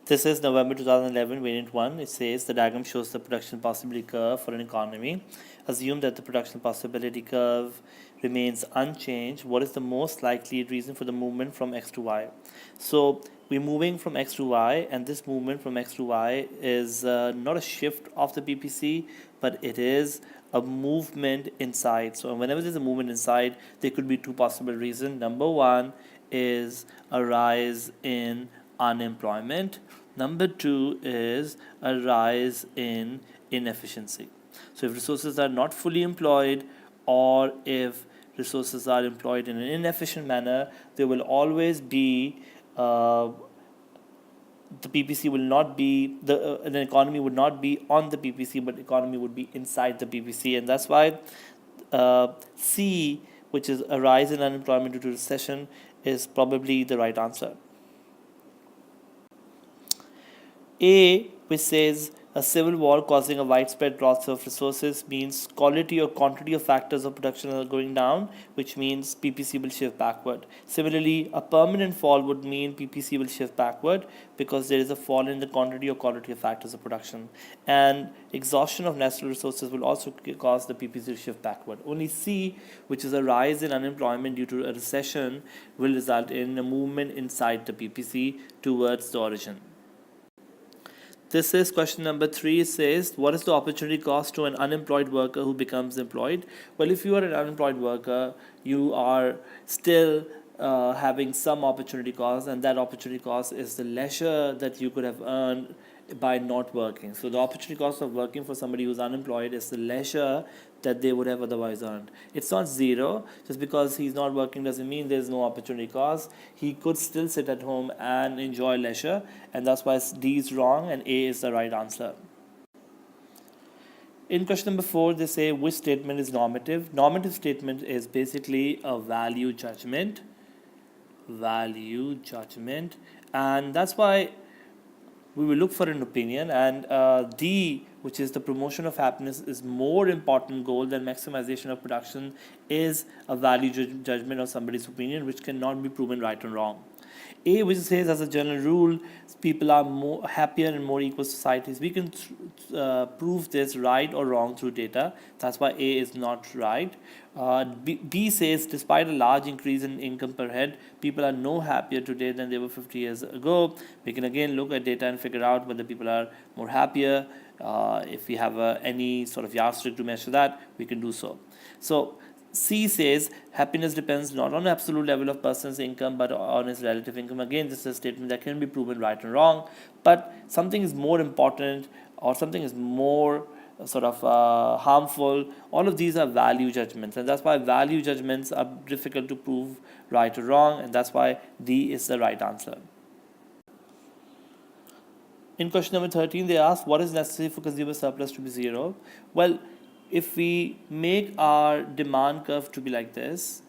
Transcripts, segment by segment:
This is November 2011, variant 1. It says the diagram shows the production possibility curve for an economy. Assume that the production possibility curve remains unchanged. What is the most likely reason for the movement from X to Y? So we're moving from X to Y, and this movement from X to Y is not a shift of the PPC, but it is a movement inside. So whenever there's a movement inside, there could be two possible reasons. Number one is a rise in unemployment. Number two is a rise in inefficiency. So if resources are not fully employed, or if resources are employed in an inefficient manner, there will always be the PPC will not be an economy would not be on the PPC, but economy would be inside the PPC, and that's why C, which is a rise in unemployment due to recession, is probably the right answer. A, which says a civil war causing a widespread loss of resources, means quality or quantity of factors of production are going down, which means PPC will shift backward. Similarly, a permanent fall would mean PPC will shift backward because there is a fall in the quantity or quality of factors of production. And exhaustion of natural resources will also cause the PPC to shift backward. Only C, which is a rise in unemployment due to a recession, will result in a movement inside the PPC towards the origin. This is question number 3. It says, what is the opportunity cost to an unemployed worker who becomes employed? Well, if you are an unemployed worker, you are still having some opportunity cost, and that opportunity cost is the leisure that you could have earned by not working. So the opportunity cost of working for somebody who's unemployed is the leisure that they would have otherwise earned. It's not zero. Just because he's not working doesn't mean there's no opportunity cost. He could still sit at home and enjoy leisure, and that's why D is wrong and A is the right answer. In question number 4, they say which statement is normative. Normative statement is basically a value judgment, and that's why we will look for an opinion, and D, which is the promotion of happiness, is more important goal than maximization of production, is a value judgment of somebody's opinion which cannot be proven right or wrong. A, which says as a general rule people are more happier in more equal societies. We can prove this right or wrong through data. That's why A is not right. B says despite a large increase in income per head, people are no happier today than they were 50 years ago. We can again look at data and figure out whether people are more happier. If we have any sort of yardstick to measure that, we can do so. So C says happiness depends not on absolute level of person's income but on his relative income. Again, this is a statement that can be proven right or wrong, but something is more important or something is more sort of harmful. All of these are value judgments, and that's why value judgments are difficult to prove right or wrong, and that's why D is the right answer. In question number 13, they ask what is necessary for consumer surplus to be zero. Well, if we make our demand curve to be like this,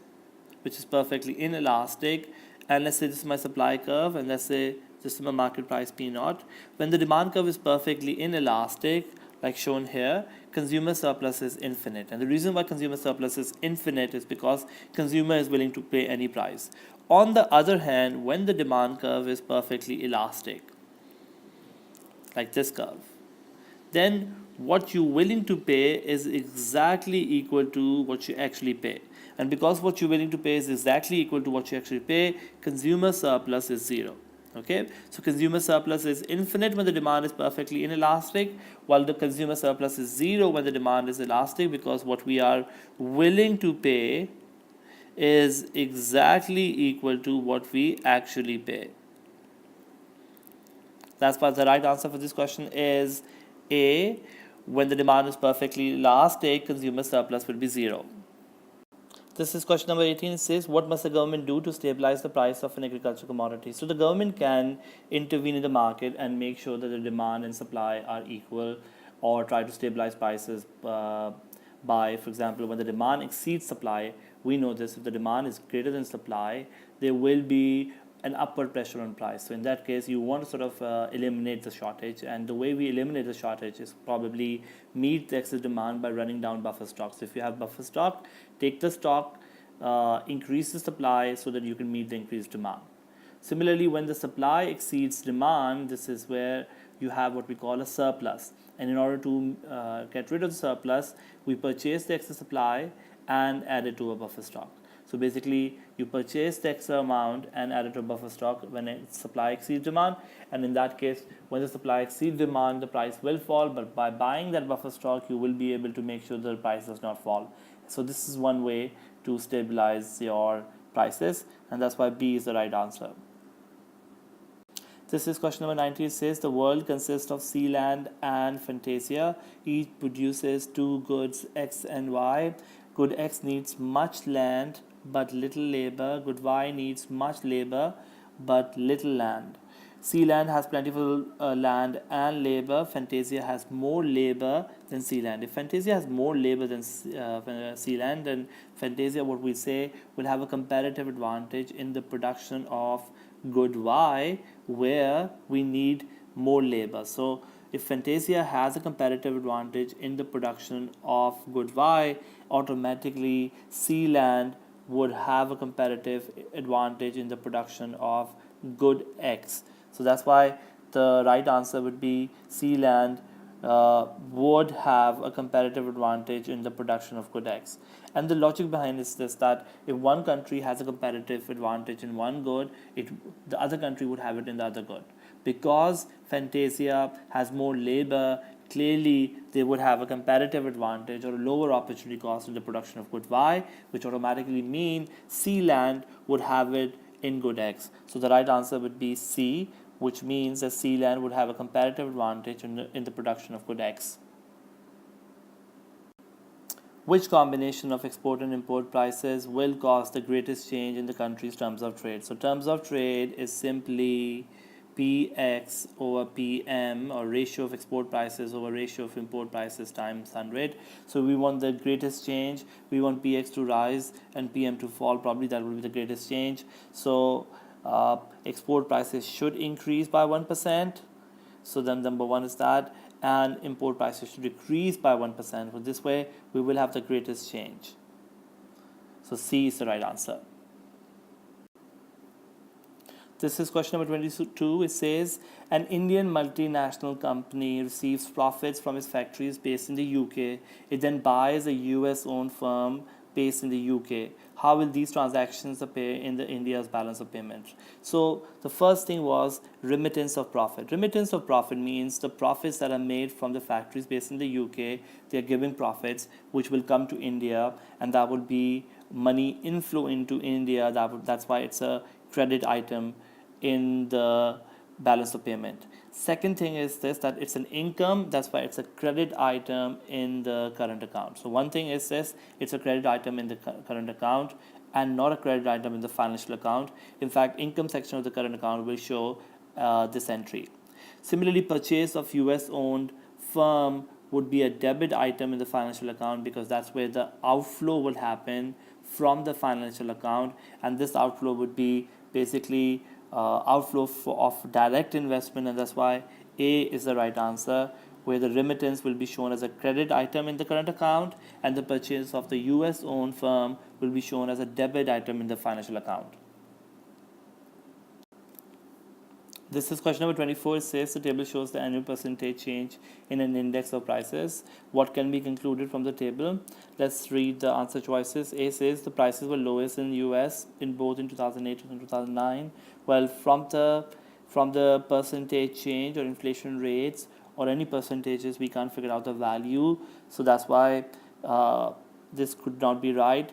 which is perfectly inelastic, and let's say this is my supply curve, and let's say this is my market price P naught, when the demand curve is perfectly inelastic, like shown here, consumer surplus is infinite. And the reason why consumer surplus is infinite is because consumer is willing to pay any price. On the other hand, when the demand curve is perfectly elastic, like this curve, then what you're willing to pay is exactly equal to what you actually pay. And because what you're willing to pay is exactly equal to what you actually pay, consumer surplus is zero. Okay, so consumer surplus is infinite when the demand is perfectly inelastic, while the consumer surplus is zero when the demand is elastic, because what we are willing to pay is exactly equal to what we actually pay. That's why the right answer for this question is A. When the demand is perfectly elastic, consumer surplus will be zero. This is question number 18. It says, what must the government do to stabilize the price of an agricultural commodity? So the government can intervene in the market and make sure that the demand and supply are equal, or try to stabilize prices by, for example, when the demand exceeds supply. We know this, if the demand is greater than supply, there will be an upward pressure on price. So in that case, you want to sort of eliminate the shortage, and the way we eliminate the shortage is probably meet the excess demand by running down buffer stock. So if you have buffer stock, take the stock, increase the supply so that you can meet the increased demand. Similarly, when the supply exceeds demand, this is where you have what we call a surplus. And in order to get rid of the surplus, we purchase the excess supply and add it to a buffer stock. So basically, you purchase the extra amount and add it to a buffer stock when supply exceeds demand. And in that case, when the supply exceeds demand, the price will fall. But by buying that buffer stock, you will be able to make sure the price does not fall. So this is one way to stabilize your prices, and that's why B is the right answer. This is question number 90. It says the world consists of Sealand and Fantasia. Each produces two goods X and Y. Good X needs much land but little labor. Good Y needs much labor but little land. Sealand has plentiful land and labor. Fantasia has more labor than Sealand. If Fantasia has more labor than Sealand, then Fantasia, what we say, will have a comparative advantage in the production of good Y, where we need more labor. So if Fantasia has a comparative advantage in the production of good Y, automatically Sealand would have a comparative advantage in the production of good X. So that's why the right answer would be Sealand would have a comparative advantage in the production of good X. And the logic behind is this, that if one country has a comparative advantage in one good, the other country would have it in the other good. Because Fantasia has more labor, clearly they would have a comparative advantage or a lower opportunity cost in the production of good Y, which automatically mean Sealand would have it in good X. So the right answer would be C, which means that Sealand would have a comparative advantage in the production of good X. Which combination of export and import prices will cause the greatest change in the country's terms of trade? So terms of trade is simply Px over Pm, or ratio of export prices over ratio of import prices times 100. So we want the greatest change. We want Px to rise and Pm to fall. Probably that will be the greatest change. So export prices should increase by 1%. So then number one is that, and import prices should decrease by 1%. So this way we will have the greatest change. So C is the right answer. This is question number 22. It says, an Indian multinational company receives profits from its factories based in the UK. It then buys a US-owned firm based in the UK. How will these transactions appear in the India's balance of payments? So the first thing was remittance of profit. Remittance of profit means the profits that are made from the factories based in the UK, they are giving profits which will come to India, and that would be money inflow into India. That's why it's a credit item in the balance of payment. Second thing is this, that it's an income. That's why it's a credit item in the current account. So one thing is this, it's a credit item in the current account and not a credit item in the financial account. In fact, income section of the current account will show this entry. Similarly, purchase of US owned firm would be a debit item in the financial account, because that's where the outflow will happen from the financial account, and this outflow would be basically outflow of direct investment, and that's why A is the right answer, where the remittance will be shown as a credit item in the current account and the purchase of the US owned firm will be shown as a debit item in the financial account. This is question number 24. It says the table shows the annual percentage change in an index of prices. What can be concluded from the table? Let's read the answer choices. A says the prices were lowest in US in both in 2008 and 2009. Well, from the percentage change or inflation rates or any percentages, we can't figure out the value. So that's why this could not be right,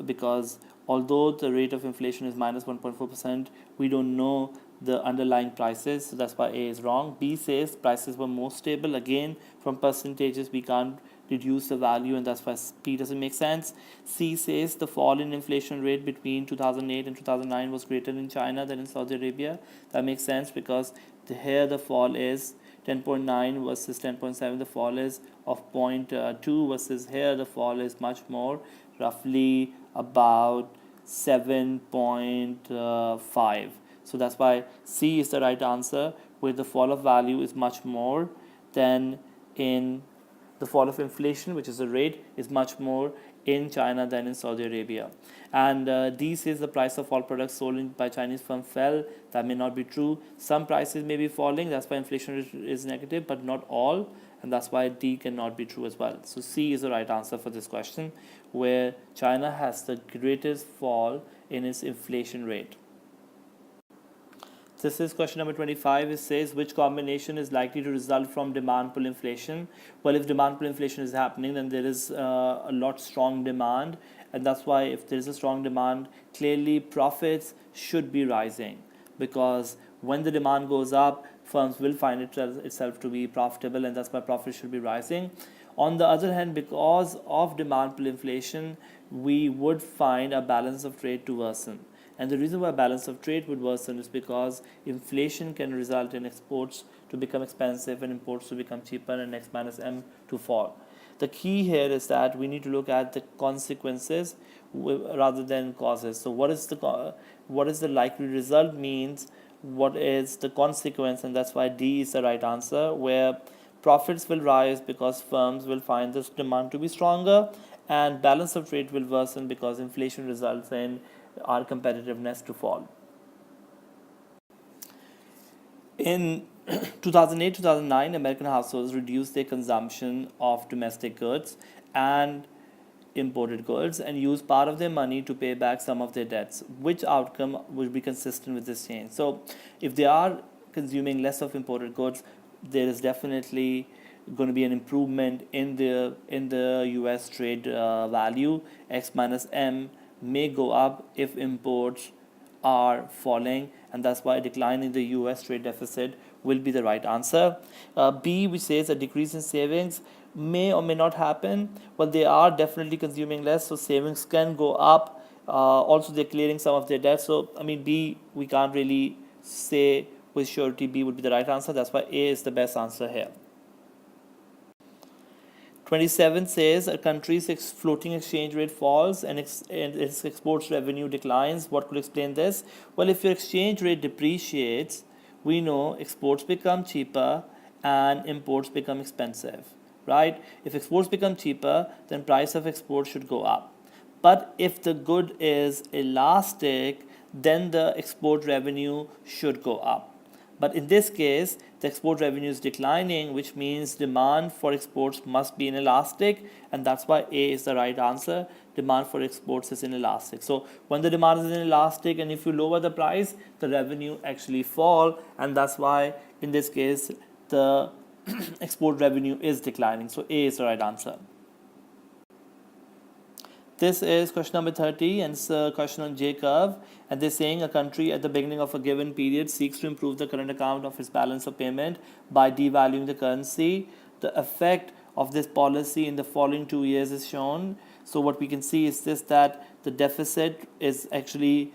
because although the rate of inflation is minus 1.4%, we don't know the underlying prices, so that's why A is wrong. B says prices were more stable. Again, from percentages we can't reduce the value, and that's why B doesn't make sense. C says the fall in inflation rate between 2008 and 2009 was greater in China than in Saudi Arabia. That makes sense, because here the fall is 10.9 versus 10.7. The fall is of 0.2 versus here the fall is much more, roughly about 7.5. So that's why C is the right answer, where the fall of value is much more than in the fall of inflation, which is the rate, is much more in China than in Saudi Arabia. And D says the price of all products sold by Chinese firm fell. That may not be true. Some prices may be falling, that's why inflation is negative, but not all, and that's why D cannot be true as well. So C is the right answer for this question, where China has the greatest fall in its inflation rate. This is question number 25. It says, which combination is likely to result from demand pull inflation? Well, if demand pull inflation is happening, then there is a lot strong demand, and that's why if there is a strong demand, clearly profits should be rising, because when the demand goes up, firms will find itself to be profitable, and that's why profits should be rising. On the other hand, because of demand pull inflation, we would find a balance of trade to worsen. And the reason why balance of trade would worsen is because inflation can result in exports to become expensive and imports to become cheaper and X minus M to fall. The key here is that we need to look at the consequences rather than causes. So what is the likely result means what is the consequence, and that's why D is the right answer, where profits will rise because firms will find this demand to be stronger, and balance of trade will worsen because inflation results in our competitiveness to fall. In 2008-2009, American households reduced their consumption of domestic goods and imported goods and used part of their money to pay back some of their debts. Which outcome would be consistent with this change? So if they are consuming less of imported goods, there is definitely going to be an improvement in the US trade value. X minus M may go up if imports are falling, and that's why a decline in the US trade deficit will be the right answer. B, which says a decrease in savings, may or may not happen, but they are definitely consuming less, so savings can go up. Also, they're clearing some of their debt. So, I mean, B, we can't really say with surety B would be the right answer. That's why A is the best answer here. 27 says a country's floating exchange rate falls and its exports revenue declines. What could explain this? Well, if your exchange rate depreciates, we know exports become cheaper and imports become expensive, right? If exports become cheaper, then price of exports should go up. But if the good is elastic, then the export revenue should go up. But in this case, the export revenue is declining, which means demand for exports must be inelastic, and that's why A is the right answer. Demand for exports is inelastic. So when the demand is inelastic and if you lower the price, the revenue actually fall, and that's why in this case the export revenue is declining. So A is the right answer. This is question number 30, and it's a question on J curve, and they're saying a country at the beginning of a given period seeks to improve the current account of its balance of payment by devaluing the currency. The effect of this policy in the following 2 years is shown. So what we can see is this, that the deficit is actually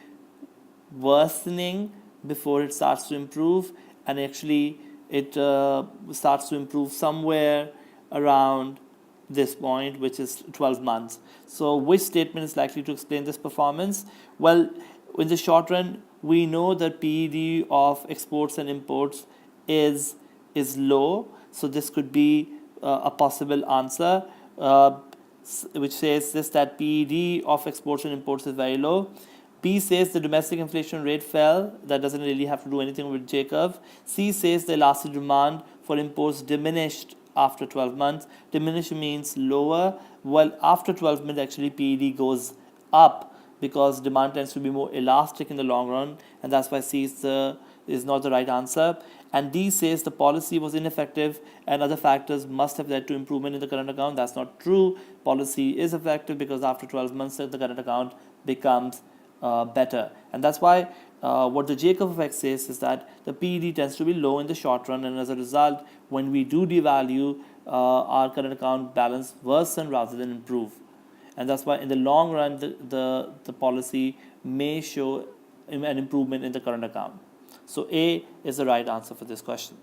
worsening before it starts to improve, and actually it starts to improve somewhere around this point, which is 12 months. So which statement is likely to explain this performance? Well, in the short run, we know that PED of exports and imports is low, so this could be a possible answer, which says this, that PED of exports and imports is very low. B says the domestic inflation rate fell. That doesn't really have to do anything with J curve. C says the elastic demand for imports diminished after 12 months. Diminish means lower. Well, after 12 months, actually PED goes up because demand tends to be more elastic in the long run, and that's why C is not the right answer. And D says the policy was ineffective and other factors must have led to improvement in the current account. That's not true. Policy is effective because after 12 months, the current account becomes better, and that's why what the J curve effect says is that the PED tends to be low in the short run, and as a result, when we do devalue, our current account balance worsen rather than improve, and that's why in the long run the policy may show an improvement in the current account. So A is the right answer for this question.